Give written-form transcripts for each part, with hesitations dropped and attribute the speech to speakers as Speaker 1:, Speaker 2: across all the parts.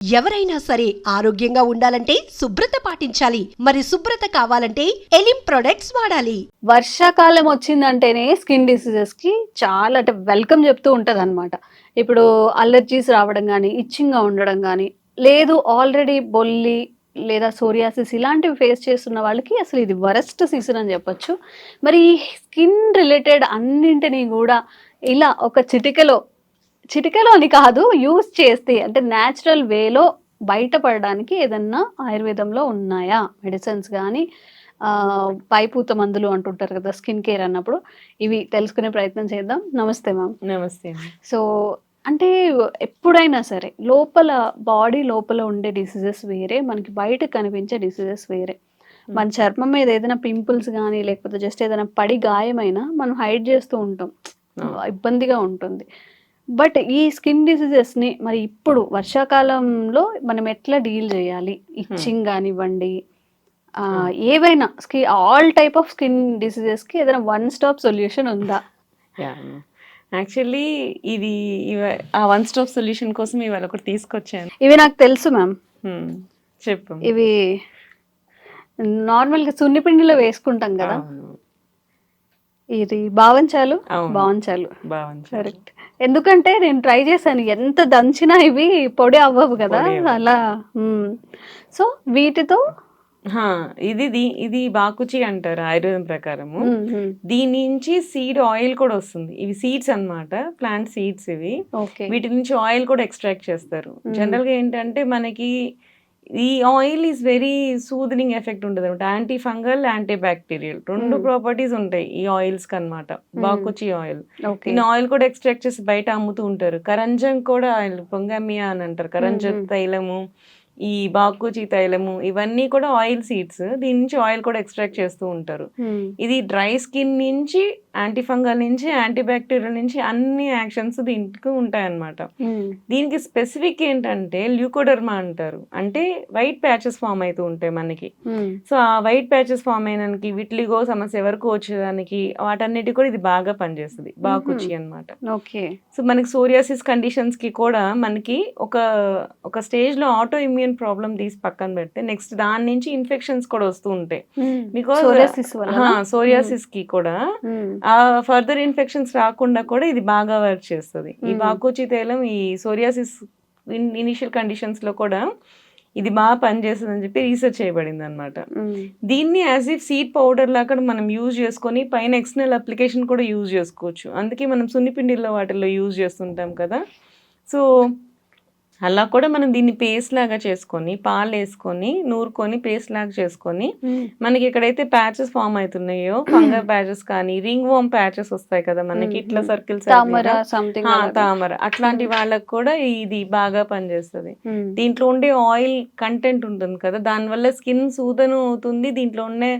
Speaker 1: ఎవరైనా సరే ఆరోగ్యంగా ఉండాలంటే శుభ్రత పాటించాలి. మరి శుభ్రత కావాలంటే ఎలిం ప్రొడక్ట్స్ వాడాలి.
Speaker 2: వర్షాకాలం వచ్చిందంటేనే స్కిన్ డిసీజెస్ కి చాలా అంటే వెల్కమ్ చెప్తూ ఉంటది అనమాట. ఇప్పుడు అలర్జీస్ రావడం కానీ, ఇచ్చింగ్ గా ఉండడం కానీ, లేదు ఆల్రెడీ బొల్లి లేదా సోరియాసిస్ ఇలాంటివి ఫేస్ చేస్తున్న వాళ్ళకి అసలు ఇది వరస్ట్ సీజన్ అని చెప్పొచ్చు. మరి ఈ స్కిన్ రిలేటెడ్ అన్నింటినీ కూడా ఇలా ఒక చిటికెలో అని కాదు, యూజ్ చేస్తే అంటే న్యాచురల్ వేలో బయటపడడానికి ఏదన్నా ఆయుర్వేదంలో ఉన్నాయా మెడిసిన్స్ కానీ, పైపూత మందులు అంటుంటారు కదా స్కిన్ కేర్ అన్నప్పుడు, ఇవి తెలుసుకునే ప్రయత్నం చేద్దాం. నమస్తే మ్యామ్.
Speaker 3: నమస్తే.
Speaker 2: సో అంటే ఎప్పుడైనా సరే లోపల బాడీ లోపల ఉండే డిసీజెస్ వేరే, మనకి బయట కనిపించే డిసీజెస్ వేరే. మన చర్మం మీద ఏదైనా పింపుల్స్ కానీ లేకపోతే జస్ట్ ఏదైనా పడి గాయమైనా మనం హైడ్ చేస్తూ ఉంటాం, ఇబ్బందిగా ఉంటుంది. బట్ ఈ స్కిన్ డిసీజెస్ని మరి ఇప్పుడు వర్షాకాలంలో మనం ఎట్లా డీల్ చేయాలి? ఇచ్చింగ్ కానివ్వండి, ఏవైనా ఆల్ టైప్ ఆఫ్ స్కిన్ డిసీజెస్కి ఏదైనా వన్ స్టాప్ సొల్యూషన్ ఉందా?
Speaker 3: యాక్చువల్లీ ఇది ఆ వన్ స్టాప్ సొల్యూషన్ కోసం ఇవాళ ఒకటి తీసుకొచ్చాను.
Speaker 2: ఇవి నాకు తెలుసు మ్యామ్.
Speaker 3: చెప్పు.
Speaker 2: ఇవి నార్మల్గా సున్నిపిండిలో వేసుకుంటాం కదా, ఇది బావంచాలు. కరెక్ట్. ఎందుకంటే నేను ట్రై చేశాను, ఎంత దంచినా ఇవి పొడి అవ్వవు కదా అలా. సో వీటితో
Speaker 3: ఇది బాకుచి అంటారు ఆయుర్వేదం ప్రకారము. దీని నుంచి సీడ్ ఆయిల్ కూడా వస్తుంది. ఇవి సీడ్స్ అన్నమాట, ప్లాంట్ సీడ్స్ ఇవి. వీటి నుంచి ఆయిల్ కూడా ఎక్స్ట్రాక్ట్ చేస్తారు. జనరల్ గా ఏంటంటే మనకి ఈ oil is very soothing effect ఉంటుంది అనమాట. యాంటీ ఫంగల్, యాంటీ బ్యాక్టీరియల్ రెండు ప్రాపర్టీస్ ఉంటాయి ఈ ఆయిల్స్ కి అనమాట. బాకుచి ఆయిల్, ఈ ఆయిల్ కూడా ఎక్స్ట్రాక్ట్ చేసి బయట అమ్ముతూ ఉంటారు. కరంజం కూడా ఆయిల్, పొంగమియా అని అంటారు. కరంజం తైలము, ఈ బాకుచి తైలము, ఇవన్నీ కూడా ఆయిల్ సీడ్స్. దీని నుంచి ఆయిల్ కూడా ఎక్స్ట్రాక్ట్ చేస్తూ ఉంటారు. ఇది డ్రై స్కిన్ నుంచి, యాంటీ ఫంగల్ నుంచి, యాంటీ బ్యాక్టీరియల్ నుంచి అన్ని యాక్షన్స్ దీనికి ఉంటాయన్నమాట. దీనికి స్పెసిఫిక్ ఏంటంటే ల్యూకోడర్మా అంటారు, అంటే వైట్ ప్యాచెస్ ఫామ్ అవుతూ ఉంటాయి మనకి. సో ఆ వైట్ ప్యాచెస్ ఫామ్ అయినానికి, విట్లిగో సమస్య వరకు వచ్చేదానికి, వాటన్నిటి కూడా ఇది బాగా పనిచేస్తుంది బాకుచి అనమాట. సో మనకి సోరియాసిస్ కండిషన్స్ కి కూడా మనకి ఒక స్టేజ్ లో ఆటో ఇమ్యూన్ ప్రాబ్లం తీసి పక్కన పెడితే నెక్స్ట్ దాని నుంచి ఇన్ఫెక్షన్స్ కూడా వస్తూ ఉంటాయి. బికాస్ సోరియాసిస్ కి కూడా ఆ ఫర్దర్ ఇన్ఫెక్షన్స్ రాకుండా కూడా ఇది బాగా వర్క్ చేస్తుంది. ఈ బాకుచి తైలం ఈ సోరియాసిస్ ఇనిషియల్ కండిషన్స్ లో కూడా ఇది బాగా పనిచేస్తుంది అని చెప్పి రీసెర్చ్ చేయబడింది అనమాట. దీన్ని యాజ్ ఇఫ్ సీడ్ పౌడర్ లాగా మనం యూజ్ చేసుకొని పైన ఎక్స్టర్నల్ అప్లికేషన్ కూడా యూజ్ చేసుకోవచ్చు. అందుకే మనం సున్నిపిండిల్లో వాటిల్లో యూజ్ చేస్తుంటాం కదా. సో అలా కూడా మనం దీన్ని పేస్ట్ లాగా చేసుకొని, పాలు వేసుకొని నూరుకొని పేస్ట్ లాగా చేసుకొని, మనకి ఎక్కడైతే ప్యాచెస్ ఫామ్ అవుతున్నాయో, ఫంగల్ ప్యాచెస్ కానీ, రింగ్ వామ్ ప్యాచెస్ వస్తాయి కదా మనకి, ఇట్లా సర్కిల్స్, తామర, అట్లాంటి వాళ్ళకి కూడా ఇది బాగా పనిచేస్తుంది. దీంట్లో ఉండే ఆయిల్ కంటెంట్ ఉంటుంది కదా, దానివల్ల స్కిన్ సూదను అవుతుంది. దీంట్లో ఉండే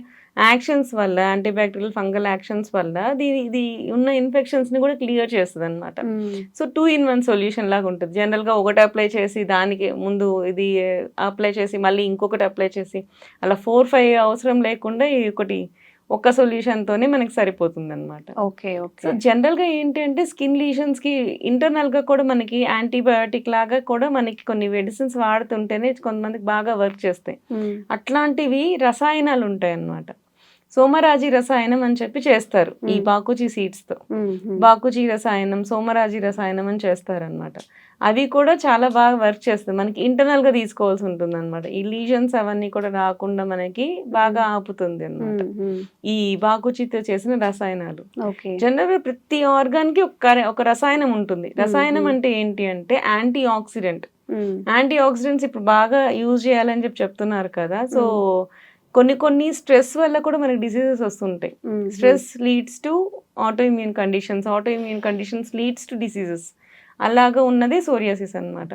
Speaker 3: యాక్షన్స్ వల్ల, యాంటీబ్యాక్టీరియల్ ఫంగల్ యాక్షన్స్ వల్ల ఇది ఉన్న ఇన్ఫెక్షన్స్ ని కూడా క్లియర్ చేస్తుంది అనమాట. సో 2-in-1 సొల్యూషన్ లాగా ఉంటుంది. జనరల్ గా ఒకటి అప్లై చేసి, దానికి ముందు ఇది అప్లై చేసి, మళ్ళీ ఇంకొకటి అప్లై చేసి, అలా 4-5 అవసరం లేకుండా ఒక సొల్యూషన్ తోనే మనకి సరిపోతుంది అనమాట. సో జనరల్ గా ఏంటంటే స్కిన్ లీషన్స్ కి ఇంటర్నల్ గా కూడా మనకి యాంటీబయాటిక్ లాగా కూడా మనకి కొన్ని మెడిసిన్స్ వాడుతుంటేనే కొంతమందికి బాగా వర్క్ చేస్తాయి. అట్లాంటివి రసాయనాలు ఉంటాయి అన్నమాట. సోమరాజి రసాయనం అని చెప్పి చేస్తారు ఈ బాకుచి సీడ్స్ తో. బాకుచి రసాయనం, సోమరాజి రసాయనం అని చేస్తారనమాట. అవి కూడా చాలా బాగా వర్క్ చేస్తుంది. మనకి ఇంటర్నల్ గా తీసుకోవాల్సి ఉంటుంది అనమాట. ఈ లీజన్స్ అవన్నీ కూడా రాకుండా మనకి బాగా ఆపుతుంది అనమాట ఈ బాకుచితో చేసిన రసాయనాలు. జనరల్ గా ప్రతి ఆర్గాన్ కి ఒక రసాయనం ఉంటుంది. రసాయనం అంటే ఏంటి అంటే యాంటీ ఆక్సిడెంట్. యాంటీ ఆక్సిడెంట్స్ ఇప్పుడు బాగా యూజ్ చేయాలని చెప్పి చెప్తున్నారు కదా. సో కొన్ని స్ట్రెస్ వల్ల కూడా మనకి డిసీజెస్ వస్తుంటాయి. Stress leads to auto immune conditions leads to diseases. అలాగా ఉన్నదే సోరియాసిస్ అన్నమాట.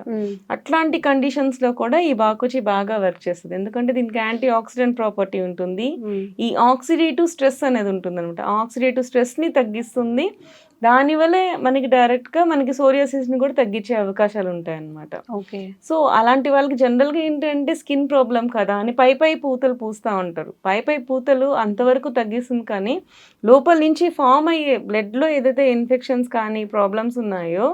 Speaker 3: అట్లాంటి కండిషన్స్ లో కూడా ఈ బాకుచి బాగా వర్క్ చేస్తుంది. ఎందుకంటే దీనికి యాంటీ ఆక్సిడెంట్ ప్రాపర్టీ ఉంటుంది. ఈ ఆక్సిడేటివ్ స్ట్రెస్ అనేది ఉంటుంది అనమాట. ఆక్సిడేటివ్ స్ట్రెస్ ని తగ్గిస్తుంది. దానివల్లే మనకి డైరెక్ట్ గా మనకి సోరియాసిస్ ని కూడా తగ్గించే అవకాశాలు ఉంటాయి అన్నమాట. సో అలాంటి వాళ్ళకి జనరల్ గా ఏంటంటే స్కిన్ ప్రాబ్లం కదా అని పై పూతలు పూస్తూ ఉంటారు. పై పూతలు అంతవరకు తగ్గిస్తుంది, కానీ లోపల నుంచి ఫామ్ అయ్యే బ్లడ్ లో ఏదైతే ఇన్ఫెక్షన్స్ కానీ ప్రాబ్లమ్స్ ఉన్నాయో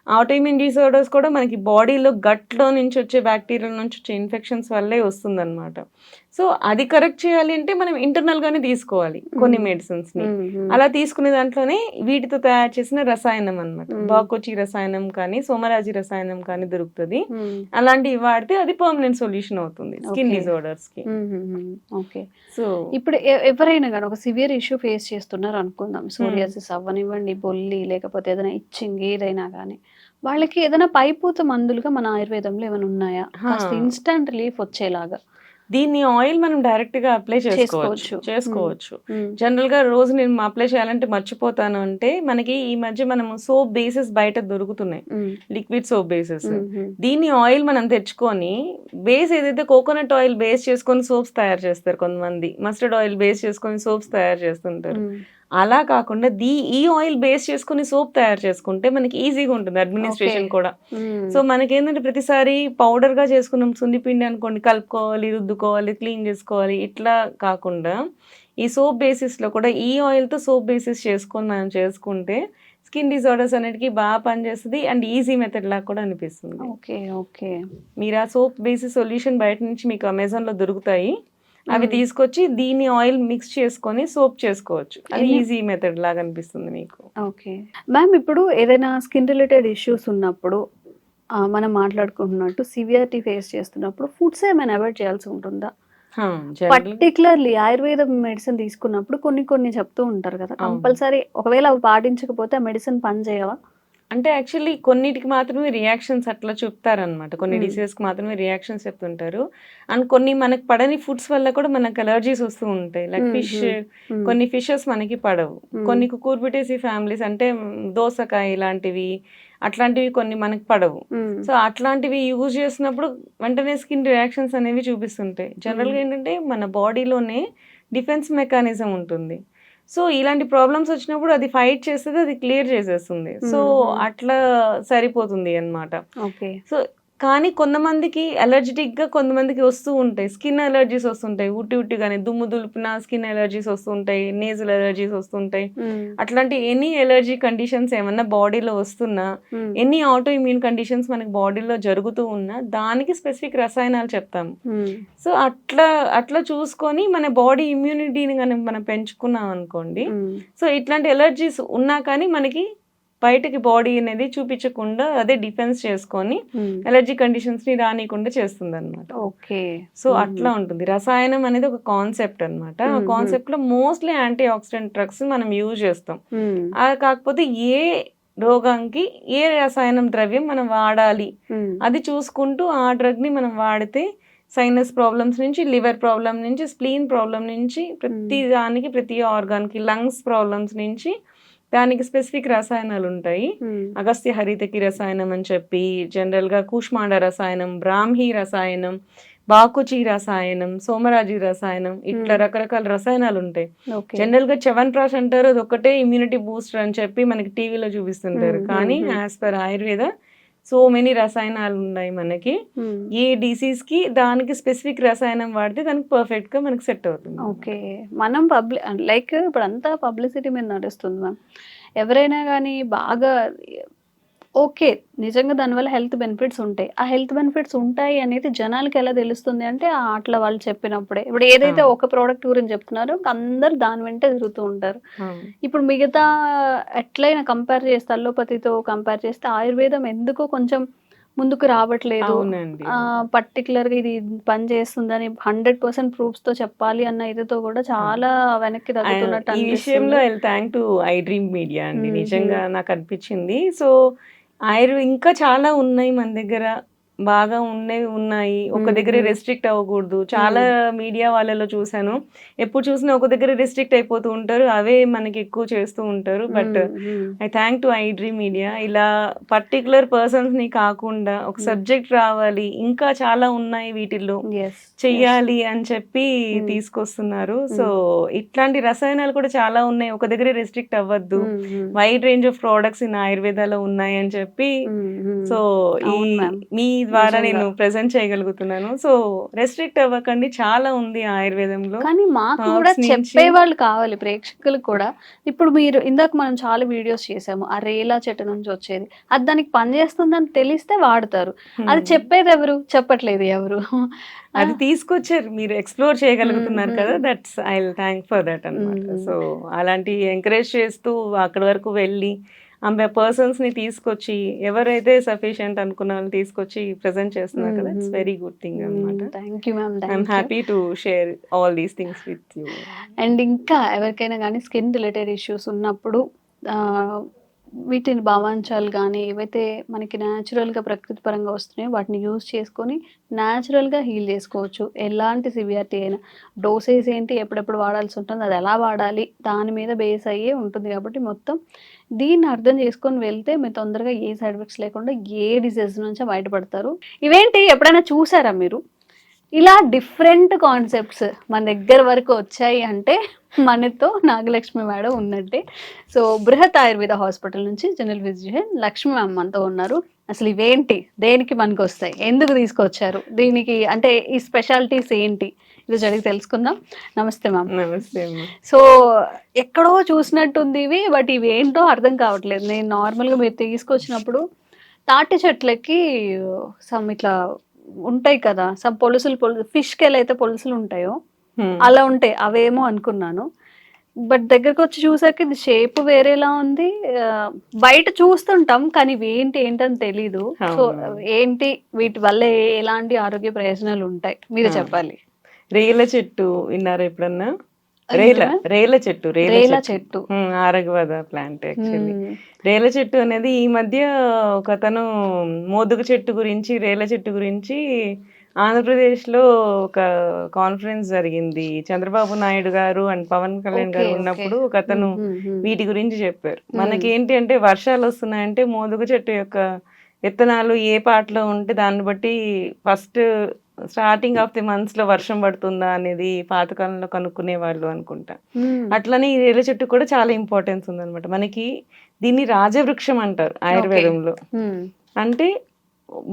Speaker 3: ఆటోఇమ్యూన్ డిసార్డర్స్ కూడా మనకి బాడీలో గట్లో నుంచి వచ్చే బ్యాక్టీరియా నుంచి వచ్చే ఇన్ఫెక్షన్స్ వల్లే వస్తుందన్నమాట. సో అది కరెక్ట్ చేయాలి అంటే మనం ఇంటర్నల్ గానే తీసుకోవాలి కొన్ని మెడిసిన్స్ ని. అలా తీసుకునే దాంట్లోనే వీటితో తయారు చేసిన రసాయనం అన్నమాట, బాకోచి రసాయనం కానీ సోమరాజి రసాయనం కానీ దొరుకుతుంది. అలాంటివి వాడితే అది పర్మనెంట్ సొల్యూషన్ అవుతుంది స్కిన్ డిజార్డర్స్ కి.
Speaker 2: ఓకే.
Speaker 3: సో
Speaker 2: ఇప్పుడు ఎవరైనా కానీ ఒక సివియర్ ఇష్యూ ఫేస్ చేస్తున్నారు అనుకుందాం, సోరియాసిస్ అవ్వనివ్వండి, బొల్లి, లేకపోతే ఏదైనా ఇచ్చింగ్ ఏదైనా కానీ, వాళ్ళకి ఏదైనా పైపూత మందులుగా మన ఆయుర్వేదంలో ఏమైనా ఉన్నాయా కాస్త ఇన్స్టంట్ రిలీఫ్ వచ్చేలాగా?
Speaker 3: దీన్ని ఆయిల్ మనం డైరెక్ట్ గా అప్లై చేసుకోవచ్చు. జనరల్ గా రోజు నేను అప్లై చేయాలంటే మర్చిపోతాను అంటే మనకి ఈ మధ్య మనం సోప్ బేసెస్ బయట దొరుకుతున్నాయి, లిక్విడ్ సోప్ బేసెస్. దీన్ని ఆయిల్ మనం తెచ్చుకొని బేస్ ఏదైతే కోకోనట్ ఆయిల్ బేస్ చేసుకొని సోప్స్ తయారు చేస్తారు కొంతమంది, మస్టర్డ్ ఆయిల్ బేస్ చేసుకొని సోప్స్ తయారు చేస్తుంటారు. అలా కాకుండా ఈ ఆయిల్ బేస్ చేసుకుని సోప్ తయారు చేసుకుంటే మనకి ఈజీగా ఉంటుంది అడ్మినిస్ట్రేషన్ కూడా. సో మనకేంటంటే ప్రతిసారి పౌడర్ గా చేసుకున్నాం సున్నిపిండి అనుకోండి, కలుపుకోవాలి, రుద్దుకోవాలి, క్లీన్ చేసుకోవాలి, ఇట్లా కాకుండా ఈ సోప్ బేసిస్ లో కూడా ఈ ఆయిల్ తో సోప్ బేసిస్ చేసుకొని మనం చేసుకుంటే స్కిన్ డిజార్డర్స్ అన్నిటికీ బాగా పనిచేస్తుంది అండ్ ఈజీ మెథడ్ లాగా కూడా అనిపిస్తుంది.
Speaker 2: Okay okay.
Speaker 3: మీరు ఆ సోప్ బేసిస్ సొల్యూషన్ బయట నుంచి మీకు అమెజాన్ లో దొరుకుతాయి, అవి తీసుకొచ్చి దీన్ని ఆయిల్ మిక్స్ చేసుకొని సోప్ చేసుకోవచ్చు. అది ఈజీ మెథడ్ లాగా అనిపిస్తుంది మీకు.
Speaker 2: ఓకే మ్యామ్, ఇప్పుడు ఏదైనా స్కిన్ రిలేటెడ్ ఇష్యూస్ ఉన్నప్పుడు మనం మాట్లాడుకుంటున్నట్టు సివియారిటీ ఫేస్ చేస్తున్నప్పుడు ఫుడ్స్ ఏమైనా అవాయిడ్ చేయాల్సి ఉంటుందా? పర్టికులర్లీ ఆయుర్వేద మెడిసిన్ తీసుకున్నప్పుడు కొన్ని చెప్తూ ఉంటారు కదా, కంపల్సరీ ఒకవేళ అవి పాటించకపోతే ఆ మెడిసిన్ పని చేయవా?
Speaker 3: అంటే యాక్చువల్లీ కొన్నిటికి మాత్రమే రియాక్షన్స్ అట్లా చెప్తారనమాట, కొన్ని డిసీజెస్కి మాత్రమే రియాక్షన్స్ చెప్తుంటారు. అండ్ కొన్ని మనకు పడని ఫుడ్స్ వల్ల కూడా మనకు అలర్జీస్ వస్తూ ఉంటాయి. లైక్ ఫిష్, కొన్ని ఫిషెస్ మనకి పడవు, కొన్ని కుకుర్బిటేసి ఫ్యామిలీస్ అంటే దోసకాయ ఇలాంటివి అట్లాంటివి కొన్ని మనకి పడవు. సో అట్లాంటివి యూజ్ చేసినప్పుడు వెంటనే స్కిన్ రియాక్షన్స్ అనేవి చూపిస్తుంటాయి. జనరల్గా ఏంటంటే మన బాడీలోనే డిఫెన్స్ మెకానిజం ఉంటుంది. సో ఇలాంటి ప్రాబ్లమ్స్ వచ్చినప్పుడు అది ఫైట్ చేస్తుంది, అది క్లియర్ చేసేస్తుంది. సో అట్లా సరిపోతుంది అన్నమాట. సో కానీ కొంతమందికి అలర్జెటిక్ గా కొంతమందికి వస్తూ ఉంటాయి, స్కిన్ అలర్జీస్ వస్తుంటాయి, ఉట్టి కానీ దుమ్ము దులిపిన స్కిన్ అలర్జీస్ వస్తుంటాయి, నేజల్ అలర్జీస్ వస్తుంటాయి. అట్లాంటి ఎనీ అలర్జీ కండిషన్స్ ఏమన్నా బాడీలో వస్తున్నా, ఎనీ ఆటో ఇమ్యూన్ కండిషన్స్ మనకి బాడీలో జరుగుతూ ఉన్నా దానికి స్పెసిఫిక్ రసాయనాలు చెప్తాము. సో అట్లా చూసుకొని మన బాడీ ఇమ్యూనిటీని కానీ మనం పెంచుకున్నాం అనుకోండి, సో ఇట్లాంటి అలర్జీస్ ఉన్నా కానీ మనకి బయటకి బాడీ అనేది చూపించకుండా అదే డిఫెన్స్ చేసుకొని అలర్జీ కండిషన్స్ ని రానికుండా చేస్తుంది అనమాట. సో అట్లా ఉంటుంది. రసాయనం అనేది ఒక కాన్సెప్ట్ అనమాట. ఆ కాన్సెప్ట్ లో మోస్ట్లీ యాంటీ ఆక్సిడెంట్ డ్రగ్స్ మనం యూజ్ చేస్తాం. కాకపోతే ఏ రోగానికి ఏ రసాయనం ద్రవ్యం మనం వాడాలి అది చూసుకుంటూ ఆ డ్రగ్ ని మనం వాడితే సైనస్ ప్రాబ్లమ్స్ నుంచి, లివర్ ప్రాబ్లమ్ నుంచి, స్ప్లీన్ ప్రాబ్లమ్ నుంచి, ప్రతి దానికి ప్రతి ఆర్గాన్ కి, లంగ్స్ ప్రాబ్లమ్స్ నుంచి దానికి స్పెసిఫిక్ రసాయనాలు ఉంటాయి. అగస్త్య హరితకి రసాయనం అని చెప్పి, జనరల్ గా కూష్మాండ రసాయనం, బ్రాహ్మీ రసాయనం, బాకుచి రసాయనం, సోమరాజి రసాయనం, ఇట్లా రకరకాల రసాయనాలు ఉంటాయి. జనరల్ గా చ్యవన్ప్రాష్ అంటారు, అది ఒకటే ఇమ్యూనిటీ బూస్టర్ అని చెప్పి మనకి టీవీలో చూపిస్తుంటారు. కానీ as per Ayurveda so many రసాయనాలు ఉన్నాయి మనకి. ఏ డిసీజ్ కి దానికి స్పెసిఫిక్ రసాయనం వాడితే దానికి పర్ఫెక్ట్ గా మనకి సెట్ అవుతుంది.
Speaker 2: ఓకే, మనం లైక్ ఇప్పుడు అంతా పబ్లిసిటీ మీద నడుస్తుంది మ్యామ్. ఎవరైనా కానీ బాగా ఓకే, నిజంగా దానివల్ల హెల్త్ బెనిఫిట్స్ ఉంటాయి. ఆ హెల్త్ బెనిఫిట్స్ ఉంటాయి అనేది జనాలకి ఎలా తెలుస్తుంది అంటే అట్లా వాళ్ళు చెప్పినప్పుడే. ఇప్పుడు ఏదైతే ఒక ప్రోడక్ట్ గురించి చెప్తున్నారో అందరు దాని వెంట తిరుగుతూ ఉంటారు. ఇప్పుడు మిగతా ఎట్లయినా కంపేర్ చేస్తే, అల్లోపతితో కంపేర్ చేస్తే ఆయుర్వేదం ఎందుకో కొంచెం ముందుకు రావట్లేదు. పర్టికులర్ గా ఇది పని చేస్తుందని 100% ప్రూఫ్స్ తో చెప్పాలి అన్న ఇదితో కూడా చాలా వెనక్కి తగ్గుతున్నట్టు.
Speaker 3: ఈ విషయంలో thank to I dream media అండి, నిజంగా నాకు అనిపించింది. సో ఇంకా చాలా ఉన్నాయి మన దగ్గర, బాగా ఉన్నాయి. ఒక దగ్గర రెస్ట్రిక్ట్ అవ్వకూడదు. చాలా మీడియా వాళ్ళలో చూసాను, ఎప్పుడు చూసినా ఒక దగ్గర రెస్ట్రిక్ట్ అయిపోతూ ఉంటారు, అవే మనకి ఎక్కువ చేస్తూ ఉంటారు. But I thank to I dream media, ఇలా పర్టికులర్ పర్సన్స్ ని కాకుండా ఒక సబ్జెక్ట్ రావాలి, ఇంకా చాలా ఉన్నాయి వీటిల్లో చెయ్యాలి అని చెప్పి తీసుకొస్తున్నారు. సో ఇట్లాంటి రసాయనాలు కూడా చాలా ఉన్నాయి, ఒక దగ్గర రెస్ట్రిక్ట్ అవ్వద్దు, wide range of products in ఆయుర్వేదాలో ఉన్నాయి అని చెప్పి. సో మీ ద్వారా
Speaker 2: నిజంగా.
Speaker 3: నేను ప్రెజెంట్ చేయగలుగుతున్నాను. సో రెస్ట్రిక్ట్ అవ్వకండి, చాలా ఉంది ఆయుర్వేదంలో.
Speaker 2: కానీ మాకు
Speaker 3: Herbs
Speaker 2: కూడా
Speaker 3: నుంచి-
Speaker 2: చెప్పేవాళ్ళు కావాలి ప్రేక్షకులకు కూడా. ఇప్పుడు మీరు ఇందాక మనం చాలా వీడియోస్ చేసాము, ఆ రేలా చెట్టు నుంచి వచ్చేది, అది దానికి పనిచేస్తుందని తెలిస్తే వాడతారు. అది చెప్పేది ఎవరు? చెప్పట్లేదు ఎవరు.
Speaker 3: అది తీసుకొచ్చారు, మీరు ఎక్స్ప్లోర్ చేయగలుగుతున్నారు
Speaker 2: మ్మ్,
Speaker 3: కదా,
Speaker 2: మ్మ్.
Speaker 3: That's I will thank for that అన్నమాట.
Speaker 2: మ్మ్.
Speaker 3: సో అలాంటి ఎంకరేజ్ చేస్తూ అక్కడి వరకు వెళ్ళి ఆమె పర్సన్స్ ని తీసుకొచ్చి, ఎవరైతే సఫిషియంట్ అనుకున్న వాళ్ళని తీసుకొచ్చి ప్రెజెంట్ చేస్తున్నారు కదా, ఇట్స్ వెరీ గుడ్ థింగ్ అన్నమాట.
Speaker 2: Thank you ma'am,
Speaker 3: I'm
Speaker 2: thank you.
Speaker 3: Happy to share all these things with you.
Speaker 2: And ఇంకా ఎవరికైనా కానీ స్కిన్ రిలేటెడ్ ఇష్యూస్ ఉన్నప్పుడు ఆ, వీటిని భావాంశాలు కానీ ఏవైతే మనకి న్యాచురల్గా ప్రకృతి పరంగా వస్తున్నాయో వాటిని యూజ్ చేసుకొని న్యాచురల్గా హీల్ చేసుకోవచ్చు. ఎలాంటి సివియారిటీ అయినా డోసేజ్ ఏంటి, ఎప్పుడెప్పుడు వాడాల్సి ఉంటుంది, అది ఎలా వాడాలి, దాని మీద బేస్ అయ్యే ఉంటుంది. కాబట్టి మొత్తం దీన్ని అర్థం చేసుకొని వెళ్తే మీరు తొందరగా ఏ సైడ్ ఎఫెక్ట్స్ లేకుండా ఏ డిసీజ్ నుంచి బయటపడతారు. ఇవేంటి ఎప్పుడైనా చూసారా మీరు? ఇలా డిఫరెంట్ కాన్సెప్ట్స్ మన దగ్గర వరకు వచ్చాయి అంటే మనతో నాగలక్ష్మి మేడం ఉన్నట్టే. సో బృహత్ ఆయుర్వేద హాస్పిటల్ నుంచి జనరల్ ఫిజిషియన్ లక్ష్మి మ్యామ్ మనతో ఉన్నారు. అసలు ఇవేంటి, దేనికి మనకు వస్తాయి, ఎందుకు తీసుకొచ్చారు, దీనికి అంటే ఈ స్పెషాలిటీస్ ఏంటి, ఇది అడిగి తెలుసుకుందాం. నమస్తే మ్యామ్.
Speaker 3: నమస్తే అమ్మా.
Speaker 2: సో ఎక్కడో చూసినట్టుంది ఇవి, బట్ ఇవి ఏంటో అర్థం కావట్లేదు. నేను నార్మల్గా మీరు తీసుకొచ్చినప్పుడు తాటి చెట్లకి సమ్ ఇట్లా ఉంటాయి కదా, సమ్ పొలుసులు ఫిష్కి ఎలా అయితే పొలుసులు ఉంటాయో అలా ఉంటాయి, అవేమో అనుకున్నాను. బట్ దగ్గరకు వచ్చి చూసాక ఇది షేప్ వేరేలా ఉంది. బయట చూస్తుంటాం కానీ ఇవి ఏంటని తెలీదు. సో ఏంటి, వీటి వల్ల ఎలాంటి ఆరోగ్య ప్రయోజనాలు ఉంటాయి మీరు చెప్పాలి.
Speaker 3: రేల చెట్టు విన్నారా ఎప్పుడన్నా? రేల చెట్టు
Speaker 2: చెట్టు
Speaker 3: ఆరగవద ప్లాంట్ యాక్చువల్లీ. రేల చెట్టు అనేది ఈ మధ్య ఒక అతను మోదుగ చెట్టు గురించి, రేల చెట్టు గురించి ఆంధ్రప్రదేశ్ లో ఒక కాన్ఫరెన్స్ జరిగింది. చంద్రబాబు నాయుడు గారు అండ్ పవన్ కళ్యాణ్ గారు ఉన్నప్పుడు ఒక అతను వీటి గురించి చెప్పారు. మనకి ఏంటి అంటే వర్షాలు వస్తున్నాయంటే మోదుగ చెట్టు యొక్క విత్తనాలు ఏ పాటలో ఉంటే దాన్ని బట్టి first starting of the months లో వర్షం పడుతుందా అనేది పాతకాలంలో కనుక్కునే వాళ్ళు అనుకుంటా. అట్లనే ఈ రేల చెట్టు కూడా చాలా ఇంపార్టెన్స్ ఉందన్నమాట. మనకి దీన్ని రాజవృక్షం అంటారు ఆయుర్వేదంలో. అంటే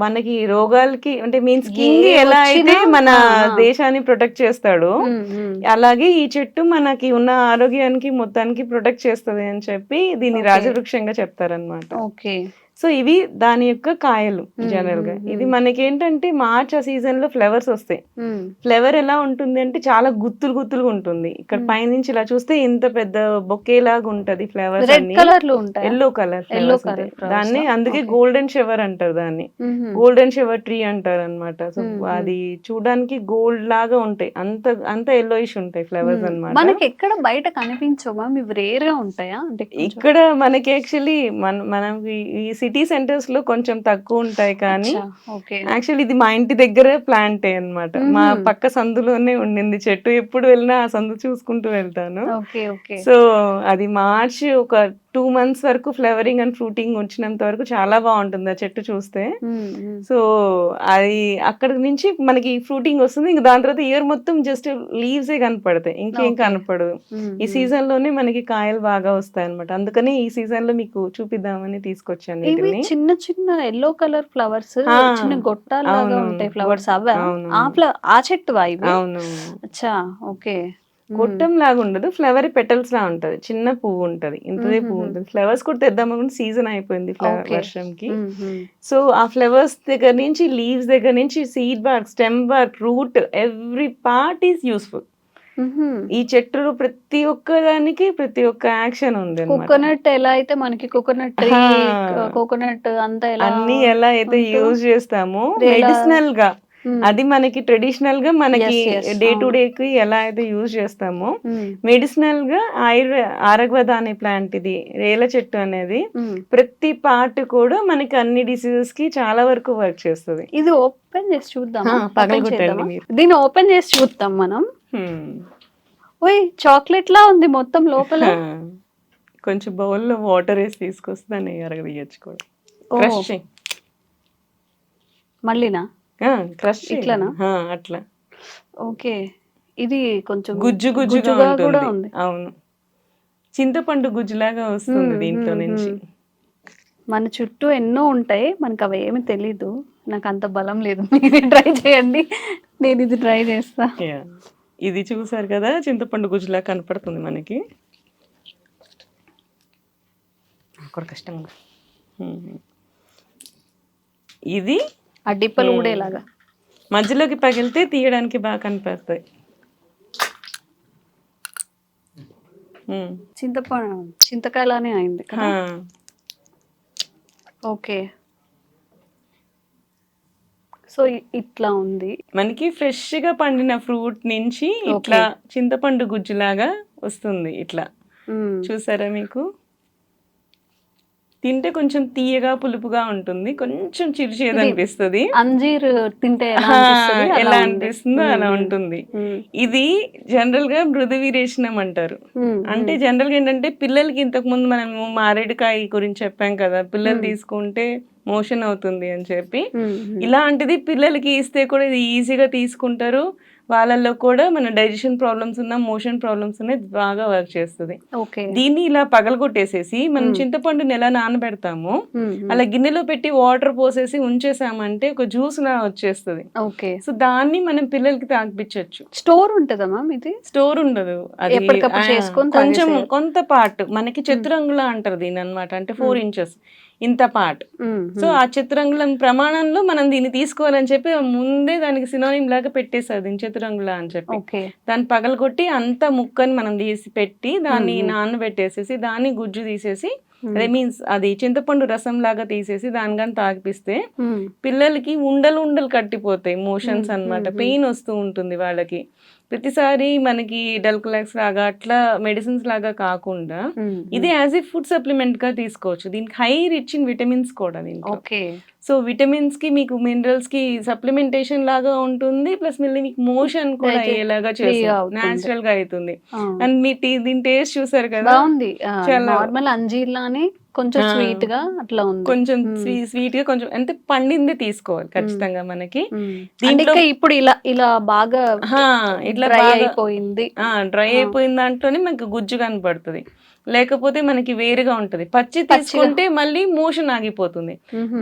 Speaker 3: మనకి రోగాలకి అంటే మీన్స్ కింగ్ ఎలా అయితే మన దేశాన్ని ప్రొటెక్ట్ చేస్తాడో అలాగే ఈ చెట్టు మనకి ఉన్న ఆరోగ్యానికి మొత్తానికి ప్రొటెక్ట్ చేస్తుంది అని చెప్పి దీన్ని రాజవృక్షంగా చెప్తారనమాట.
Speaker 2: ఓకే.
Speaker 3: సో ఇవి దాని యొక్క కాయలు జనరల్ గా. ఇది మనకి ఏంటంటే మార్చ్ ఆ సీజన్ లో ఫ్లవర్స్ వస్తాయి. ఫ్లవర్ ఎలా ఉంటుంది అంటే చాలా గుత్తులుగా ఉంటుంది. ఇక్కడ పైనుంచి ఇలా చూస్తే ఇంత పెద్ద బొకే లాగా ఉంటది ఫ్లవర్స్ అన్ని, ఎల్లో కలర్ దాన్ని అందుకే గోల్డెన్ షవర్ అంటారు దాన్ని. గోల్డెన్ షవర్ ట్రీ అంటారు అనమాట. సో అది చూడడానికి గోల్డ్ లాగా ఉంటాయి, అంత ఎల్లోయిష్ ఉంటాయి ఫ్లవర్స్ అన్నమాట.
Speaker 2: మనకి ఎక్కడ బయట కనిపించవా, ఇవి రేర్ గా ఉంటాయా? అంటే
Speaker 3: ఇక్కడ మనకి యాక్చువల్లీ మనకి ఈ సిటీ సెంటర్స్ లో కొంచెం తక్కువ ఉంటాయి, కానీ యాక్చువల్లీ ఇది మా ఇంటి దగ్గర ప్లాంట్ అన్నమాట. మా పక్క సందులోనే ఉండింది చెట్టు. ఎప్పుడు వెళ్ళినా ఆ సందు చూసుకుంటూ వెళ్తాను. సో అది మార్చ్ ఒక 2 months వరకు ఫ్లవరింగ్ అండ్ ఫ్రూటింగ్ వచ్చినంత వరకు చాలా బాగుంటుంది ఆ చెట్టు చూస్తే. సో అది అక్కడ నుంచి మనకి ఫ్రూటింగ్ వస్తుంది. ఇంకా దాని తర్వాత ఇయర్ మొత్తం జస్ట్ లీవ్స్ ఏ కనపడతాయి, ఇంకేం కనపడదు. ఈ సీజన్ లోనే మనకి కాయలు బాగా వస్తాయి అనమాట. అందుకని ఈ సీజన్ లో మీకు చూపిద్దామని తీసుకొచ్చాను.
Speaker 2: చిన్న చిన్న ఎల్లో కలర్ ఫ్లవర్స్, చిన్న గొట్టాలుగా ఉంటాయి ఫ్లవర్స్, అవే ఆ చెట్టు ఇవి?
Speaker 3: అవును.
Speaker 2: అచ్చా, ఓకే.
Speaker 3: గొట్టం లాగా ఉండదు, ఫ్లవర్ పెటల్స్ లా ఉంటది, చిన్న పువ్వు ఉంటది, ఇంతదే పువ్వు ఉంటుంది. ఫ్లవర్స్ కూడా తెద్దామనుకుంటే సీజన్ అయిపోయింది వర్షంకి. సో ఆ ఫ్లవర్స్ దగ్గర నుంచి, లీవ్స్ దగ్గర నుంచి, seed bark, stem bark, root, every part is useful. ఈ చెట్టులో ప్రతి ఒక్క దానికి ప్రతి ఒక్క యాక్షన్ ఉంది.
Speaker 2: కోకోనట్ ఎలా అయితే మనకి కోకోనట్ అంతా
Speaker 3: అన్ని ఎలా అయితే యూజ్ చేస్తామో మెడిసినల్ గా, అది మనకి ట్రెడిషనల్ గా మనకి డే టు డే కి ఎలా అయితే యూజ్ చేస్తామో మెడిసినల్ గా ఆరగవద అనే ప్లాంట్, ఇది రేల చెట్టు అనేది ప్రతి పార్ట్ కూడా మనకి అన్ని డిసీజెస్ కి చాలా వరకు వర్క్ చేస్తుంది.
Speaker 2: ఇది ఓపెన్ చేసి చూద్దాం,
Speaker 3: పగలగొట్టండి మీరు.
Speaker 2: దీన్ని ఓపెన్ చేసి చూద్దాం మనం. ఓయ్, చాక్లెట్ లా ఉంది మొత్తం లోపల.
Speaker 3: కొంచెం బౌల్లో వాటర్ వేసి తీసుకొస్తాను, అరగదీయచ్చు కూడా. క్రష్
Speaker 2: మళ్ళీనా?
Speaker 3: క్రష్
Speaker 2: ఇట్లానా?
Speaker 3: అట్లా.
Speaker 2: ఓకే. ఇది కొంచెం
Speaker 3: గుజ్జుగా కూడా ఉంది. అవును, చింతపండు గుజ్జులాగా వస్తుంది దీంట్లో నుంచి.
Speaker 2: మన చుట్టూ ఎన్నో ఉంటాయి, మనకు అవి ఏమి తెలీదు. నాకు అంత బలం లేదు, మీరే ట్రై చేయండి, నేను ఇది ట్రై చేస్తా.
Speaker 3: Yeah. ఇది చూసారు కదా, చింతపండు గుజ్జులా కనపడుతుంది మనకి. కూడా కష్టంగా ఉంది. ఇది
Speaker 2: అడ్డిప్పలు కూడా ఇలాగా
Speaker 3: మధ్యలోకి పగిలితే తీయడానికి బాగా కనిపిస్తాయి.
Speaker 2: చింతకాయలానే అయింది కదా. ఓకే, సో ఇట్లా ఉంది
Speaker 3: మనకి ఫ్రెష్ గా పండిన ఫ్రూట్ నుంచి ఇట్లా చింతపండు గుజ్జులాగా వస్తుంది. ఇట్లా చూసారా, మీకు తింటే కొంచెం తీయగా పులుపుగా ఉంటుంది, కొంచెం చిరుచేదు అనిపిస్తుంది.
Speaker 2: అంజీర్ తింటే
Speaker 3: ఎలా అనిపిస్తుందో అలా ఉంటుంది. ఇది జనరల్ గా మృదు వీరేశనం అంటారు. అంటే జనరల్ గా ఏంటంటే పిల్లలకి ఇంతకు ముందు మనము మారేడుకాయ గురించి చెప్పాం కదా, పిల్లలు తీసుకుంటే మోషన్ అవుతుంది అని చెప్పి, ఇలాంటిది పిల్లలకి ఇస్తే కూడా ఇది ఈజీగా తీసుకుంటారు. వాళ్ళల్లో కూడా మన డైజెషన్ ప్రాబ్లమ్స్ ఉన్నా, మోషన్ ప్రాబ్లమ్స్ ఉన్నాయి, బాగా వర్క్ చేస్తుంది. దీన్ని ఇలా పగలగొట్టేసేసి మనం చింతపండుని ఎలా నానబెడతామో అలా గిన్నెలో పెట్టి వాటర్ పోసేసి ఉంచేసామంటే ఒక జ్యూస్ లా వచ్చేస్తుంది. సో దాన్ని మనం పిల్లలకి తాగిపించవచ్చు.
Speaker 2: స్టోర్ ఉంటదమ్మా ఇది?
Speaker 3: స్టోర్ ఉండదు, అది కొంచెం కొంత పార్ట్ మనకి చతురంగులా అంటారు దీని అన్నమాట. అంటే 4 inches ఇంత పార్ట్. సో ఆ చతురంగులం ప్రమాణంలో మనం దీన్ని తీసుకోవాలని చెప్పి ముందే దానికి సినోనిమ్ లాగా పెట్టేసారు దీని చతురంగులా అని చెప్పి. దాన్ని పగలగొట్టి అంత ముక్కని మనం తీసి పెట్టి దాన్ని నానబెట్టేసేసి దాన్ని గుజ్జు తీసేసి, అదే మీన్స్ అది చింతపండు రసం లాగా తీసేసి దాని కానీ తాగిపిస్తే పిల్లలకి ఉండలు ఉండలు కట్టిపోతాయి, మోషన్స్ అన్నమాట. పెయిన్ వస్తూ ఉంటుంది వాళ్ళకి. ప్రతిసారి మనకి డల్కలాక్స్ లాగా అట్లా మెడిసిన్స్ లాగా కాకుండా ఇది యాజ్ ఏ ఫుడ్ సప్లిమెంట్ గా తీసుకోవచ్చు. దీనికి హై రిచ్ ఇన్ విటమిన్స్ కూడా దీంట్లో. సో విటమిన్స్ కి మీకు మినరల్స్ కి సప్లిమెంటేషన్ లాగా ఉంటుంది, ప్లస్ మళ్ళీ మీకు మోషన్ కూడా అయ్యేలాగా చేస్తుంది, నేచురల్ గా అవుతుంది. అండ్ మీ దీని టేస్ట్ చూసారు కదా,
Speaker 2: నార్మల్ అంజీర్ లానే కొంచెం స్వీట్ గా అట్లా ఉంది.
Speaker 3: కొంచెం స్వీట్ గా కొంచెం అంటే పండిందే తీసుకోవాలి ఖచ్చితంగా మనకి.
Speaker 2: దీంట్లో ఇప్పుడు ఇలా ఇలా బాగా ఇట్లా డ్రై అయిపోయింది,
Speaker 3: డ్రై అయిపోయిన దాంట్లోనే మనకి గుజ్జు కనపడుతుంది. లేకపోతే మనకి వేరుగా ఉంటది. పచ్చి తీసుకుంటే మళ్ళీ మోషన్ ఆగిపోతుంది.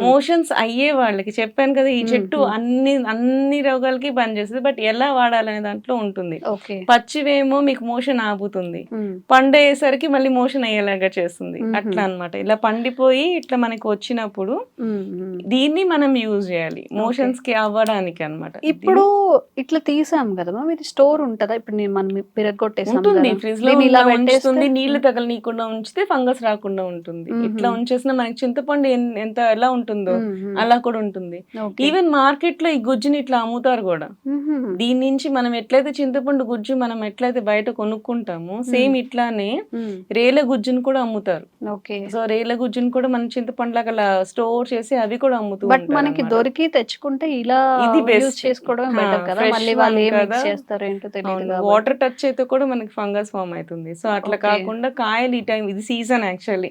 Speaker 3: మోషన్స్ అయ్యే వాళ్ళకి చెప్పాను కదా, ఈ చెట్టు అన్ని రోగాలకి పనిచేస్తుంది. బట్ ఎలా వాడాలనే దాంట్లో ఉంటుంది. పచ్చివేమో మీకు మోషన్ ఆగుతుంది, పండేసరికి మళ్ళీ మోషన్ అయ్యేలాగా చేస్తుంది. అట్లా అన్నమాట. ఇలా పండిపోయి ఇట్లా మనకి వచ్చినప్పుడు దీన్ని మనం యూజ్ చేయాలి మోషన్స్ కి అవ్వడానికి అన్నమాట.
Speaker 2: ఇప్పుడు ఇట్లా తీసాం కదా, ఇది స్టోర్ ఉంటదా? ఇప్పుడు మనం పిరగొట్టేసాం,
Speaker 3: ఫ్రిడ్జ్ లో ఉంచుతుంది, నీళ్లు తగలనీయకుండా ఉంచితే ఫంగస్ రాకుండా ఉంటుంది. ఇట్లా ఉంచేసిన మనకి చింతపండు ఎంత ఎలా ఉంటుందో అలా కూడా ఉంటుంది. ఈవెన్ మార్కెట్ లో ఈ గుజ్జుని ఇట్లా అమ్ముతారు కూడా. దీని నుంచి మనం ఎట్లయితే చింతపండు గుజ్జు మనం ఎట్లయితే బయట కొనుక్కుంటామో సేమ్ ఇట్లానే రేల గుజ్జుని కూడా అమ్ముతారు. సో రేల గుజ్జుని కూడా మనం చింతపండు లాగా స్టోర్ చేసి అవి కూడా అమ్ముతారు.
Speaker 2: బట్ మనకి దొరికి తెచ్చుకుంటే ఇలా యూజ్ చేసుకోవడం బెటర్ కదా. మళ్ళీ వాళ్ళు ఏం మిక్స్ చేస్తారో ఏంటో తెలియదు.
Speaker 3: వాటర్ టచ్ అయితే కూడా మనకి ఫంగస్ ఫామ్ అవుతుంది. సో అట్లా కాకుండా కాయలు ఈ టైం ఇది సీజన్ యాక్చువల్లీ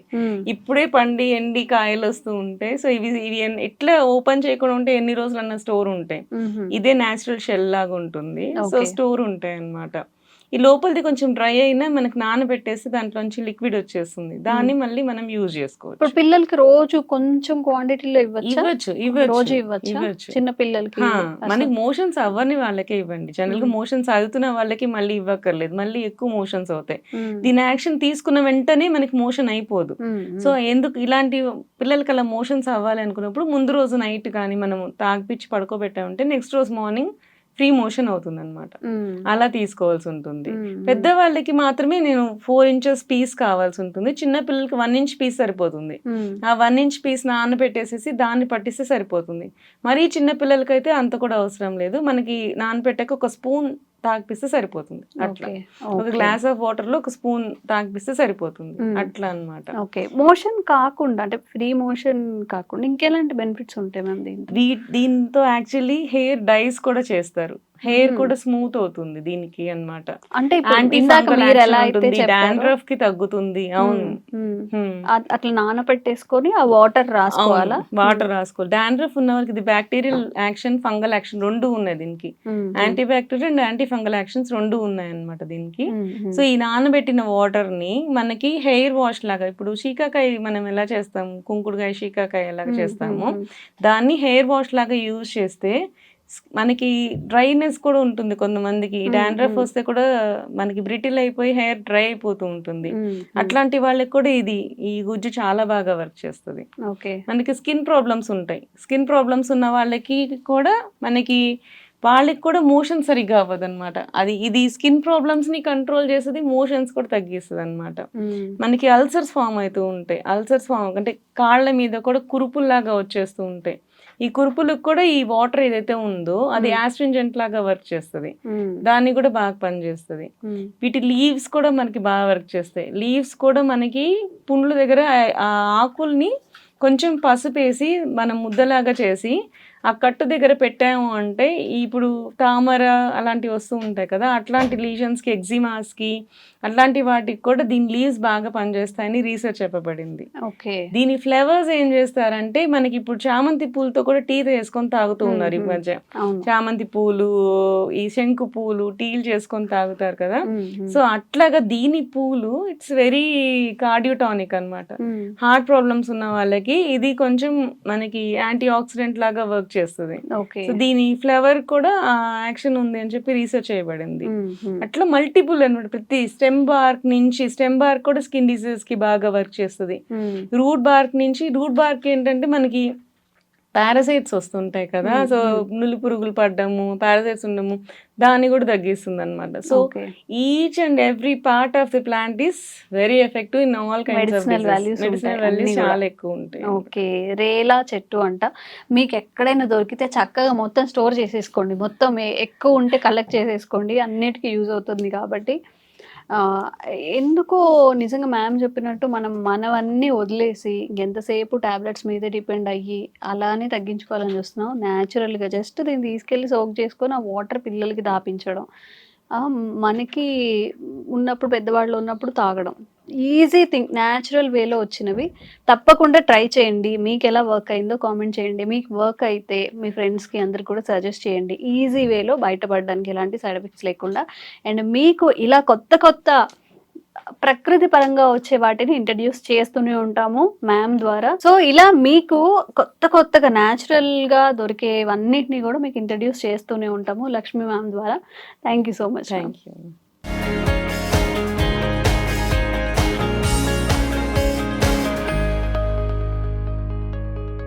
Speaker 3: ఇప్పుడే పండి ఎండి కాయలు వస్తూ ఉంటాయి. సో ఇవి ఎట్లా ఓపెన్ చేయకుండా ఉంటే ఎన్ని రోజులన్నా స్టోర్ ఉంటాయి. ఇదే నేచురల్ షెల్ లాగా ఉంటుంది. సో స్టోర్ ఉంటాయి అన్నమాట. ఈ లోపలిది కొంచెం డ్రై అయినా మనకి నానబెట్టేసి దాంట్లోంచి లిక్విడ్ వచ్చేస్తుంది. దాన్ని మళ్ళీ మనం యూజ్ చేసుకోవచ్చు.
Speaker 2: ఇప్పుడు పిల్లలకి రోజు కొంచెం క్వాంటిటీలో ఇవ్వచ్చు. చిన్న పిల్లలకి
Speaker 3: మనకి మోషన్స్ అవ్వని వాళ్ళకే ఇవ్వండి. జనరల్ గా మోషన్స్ అవుతున్న వాళ్ళకి మళ్ళీ ఇవ్వక్కర్లేదు, మళ్ళీ ఎక్కువ మోషన్స్ అవుతాయి. దీని యాక్షన్ తీసుకున్న వెంటనే మనకి మోషన్ అయిపోదు. సో ఎందుకు ఇలాంటి పిల్లలకి అలా మోషన్స్ అవ్వాలి అనుకున్నప్పుడు ముందు రోజు నైట్ కానీ మనం తాగిపిచ్చి పడుకోబెట్టామంటే నెక్స్ట్ రోజు మార్నింగ్ ఫ్రీ మోషన్ అవుతుంది అనమాట. అలా తీసుకోవాల్సి ఉంటుంది. పెద్దవాళ్ళకి మాత్రమే నేను 4 inches పీస్ కావాల్సి ఉంటుంది. చిన్న పిల్లలకి 1 inch పీస్ సరిపోతుంది. ఆ 1 inch పీస్ నానబెట్టేసేసి దాన్ని పట్టిస్తే సరిపోతుంది. మరీ చిన్న పిల్లలకైతే అంత కూడా అవసరం లేదు. మనకి నానబెట్టాక ఒక స్పూన్ తాగిపిస్తే సరిపోతుంది. అట్లా ఒక గ్లాస్ ఆఫ్ వాటర్ లో ఒక స్పూన్ తాగిపిస్తే సరిపోతుంది. అట్లా అన్నమాట.
Speaker 2: ఓకే, మోషన్ కాకుండా అంటే ఫ్రీ మోషన్ కాకుండా ఇంకెలాంటి బెనిఫిట్స్ ఉంటాయి మ్యామ్ దీంతో?
Speaker 3: దీంతో యాక్చువల్లీ హెయిర్ డైస్ కూడా చేస్తారు. హెయిర్ కూడా స్మూత్ అవుతుంది దీనికి అన్నమాట.
Speaker 2: అంటే ఇప్పుడు
Speaker 3: యాంటీ
Speaker 2: ఇందాక
Speaker 3: ఫంగల్
Speaker 2: మీరు ఎలా
Speaker 3: యాక్షన్
Speaker 2: అయితే
Speaker 3: ఉంటుంది,
Speaker 2: చెప్పారో
Speaker 3: డాండ్రఫ్ కి తగ్గుతుంది. అవును.
Speaker 2: అట్లా నానబెట్టేసుకొని ఆ వాటర్ రాసుకోవాలా?
Speaker 3: వాటర్ రాసుకోవాలి. డాండ్రఫ్ ఉన్న వాళ్ళకి ఇది బ్యాక్టీరియల్ యాక్షన్, ఫంగల్ యాక్షన్ రెండు ఉన్నాయి దీనికి. Anti bacterial and anti fungal actions రెండు ఉన్నాయి అన్నమాట దీనికి. సో ఈ నానబెట్టిన వాటర్ ని మనకి హెయిర్ వాష్ లాగా, ఇప్పుడు శీకాకాయ మనం ఎలా చేస్తాము, కుంకుడుకాయ శీకాకాయ ఎలాగ చేస్తామో దాన్ని హెయిర్ వాష్ లాగా యూజ్ చేస్తే మనకి డ్రైనెస్ కూడా ఉంటుంది. కొంతమందికి డాండ్రఫ్ వస్తే కూడా మనకి బ్రిటిల్ అయిపోయి హెయిర్ డ్రై అయిపోతూ ఉంటుంది. అట్లాంటి వాళ్ళకి కూడా ఈ గుజ్జు చాలా బాగా వర్క్ చేస్తుంది. మనకి స్కిన్ ప్రాబ్లమ్స్ ఉంటాయి, స్కిన్ ప్రాబ్లమ్స్ ఉన్న వాళ్ళకి కూడా వాళ్ళకి కూడా మోషన్ సరిగ్గా అవ్వదు అనమాట. ఇది స్కిన్ ప్రాబ్లమ్స్ ని కంట్రోల్ చేస్తుంది, మోషన్స్ కూడా తగ్గిస్తుంది అనమాట. మనకి అల్సర్స్ ఫామ్ అవుతూ ఉంటాయి. అల్సర్స్ ఫామ్ అంటే కాళ్ళ మీద కూడా కురుపుల్లాగా వచ్చేస్తూ ఉంటాయి. ఈ కురుపులకు కూడా ఈ వాటర్ ఏదైతే ఉందో అది యాస్ట్రింజెంట్ లాగా వర్క్ చేస్తుంది, దాన్ని కూడా బాగా పనిచేస్తుంది. వీటి లీవ్స్ కూడా మనకి బాగా వర్క్ చేస్తాయి. లీవ్స్ కూడా మనకి పుండ్ల దగ్గర ఆ ఆకుల్ని కొంచెం పసుపేసి మనం ముద్దలాగా చేసి ఆ కట్టు దగ్గర పెట్టాము అంటే ఇప్పుడు తామర అలాంటివి వస్తూ ఉంటాయి కదా, అట్లాంటి లీజన్స్కి, ఎగ్జిమాస్కి అట్లాంటి వాటికి కూడా దీని లీవ్స్ బాగా పనిచేస్తాయని రీసెర్చ్ చెప్పబడింది. దీని ఫ్లేవర్స్ ఏం చేస్తారంటే మనకి ఇప్పుడు చామంతి పూలతో కూడా టీ వేసుకొని తాగుతూ ఉన్నారు ఈ మధ్య. చామంతి పూలు, ఈ శంకు పూలు టీలు చేసుకొని తాగుతారు కదా. సో అట్లాగా దీని పూలు ఇట్స్ వెరీ కార్డియోటానిక్ అన్నమాట. హార్ట్ ప్రాబ్లమ్స్ ఉన్న వాళ్ళకి ఇది కొంచెం మనకి యాంటీ ఆక్సిడెంట్ లాగా వర్క్ చేస్తుంది. సో దీని ఫ్లేవర్ కూడా యాక్షన్ ఉంది అని చెప్పి రీసెర్చ్ చేయబడింది. అట్లా మల్టిపుల్ అన్నమాట. ప్రతి స్టెమ్ బార్క్ కూడా స్కిన్ డిసీజెస్ కి బాగా వర్క్ చేస్తుంది. రూట్ బార్క్ ఏంటంటే మనకి పారాసైట్స్ వస్తుంటాయి కదా, సో నులి పురుగులు పడ్డము, పారాసైట్స్ ఉండము, దాన్ని కూడా తగ్గిస్తుంది అనమాట. So each and every part of the plant is very effective in all kinds of medicinal values చాలా ఎక్కువ ఉంటాయి.
Speaker 2: ఓకే, రేలా చెట్టు అంట మీకు ఎక్కడైనా దొరికితే చక్కగా మొత్తం స్టోర్ చేసేసుకోండి, మొత్తం ఎక్కువ ఉంటే కలెక్ట్ చేసేసుకోండి, అన్నిటికీ యూజ్ అవుతుంది. కాబట్టి ఎందుకో నిజంగా మ్యామ్ చెప్పినట్టు మనవన్నీ వదిలేసి ఎంతసేపు టాబ్లెట్స్ మీద డిపెండ్ అయ్యి అలానే తగ్గించుకోవాలని చూస్తున్నాం. న్యాచురల్గా జస్ట్ దీన్ని తీసుకెళ్ళి సోక్ చేసుకొని ఆ వాటర్ పిల్లలకి దాపించడం, మనకి ఉన్నప్పుడు పెద్దవాళ్ళు ఉన్నప్పుడు తాగడం, ఈజీ థింగ్, న్యాచురల్ వేలో వచ్చినవి తప్పకుండా ట్రై చేయండి. మీకు ఎలా వర్క్ అయిందో కామెంట్ చేయండి. మీకు వర్క్ అయితే మీ ఫ్రెండ్స్కి అందరికి కూడా సజెస్ట్ చేయండి. ఈజీ వేలో బయటపడడానికి ఎలాంటి సైడ్ ఎఫెక్ట్స్ లేకుండా. అండ్ మీకు ఇలా కొత్త ప్రకృతి పరంగా వచ్చే వాటిని ఇంట్రడ్యూస్ చేస్తూనే ఉంటాము మ్యామ్ ద్వారా. సో ఇలా మీకు కొత్తగా న్యాచురల్ గా దొరికేవన్నిటిని కూడా మీకు ఇంట్రడ్యూస్ చేస్తూనే ఉంటాము లక్ష్మీ మ్యామ్ ద్వారా. Thank you so much.
Speaker 3: Thank you.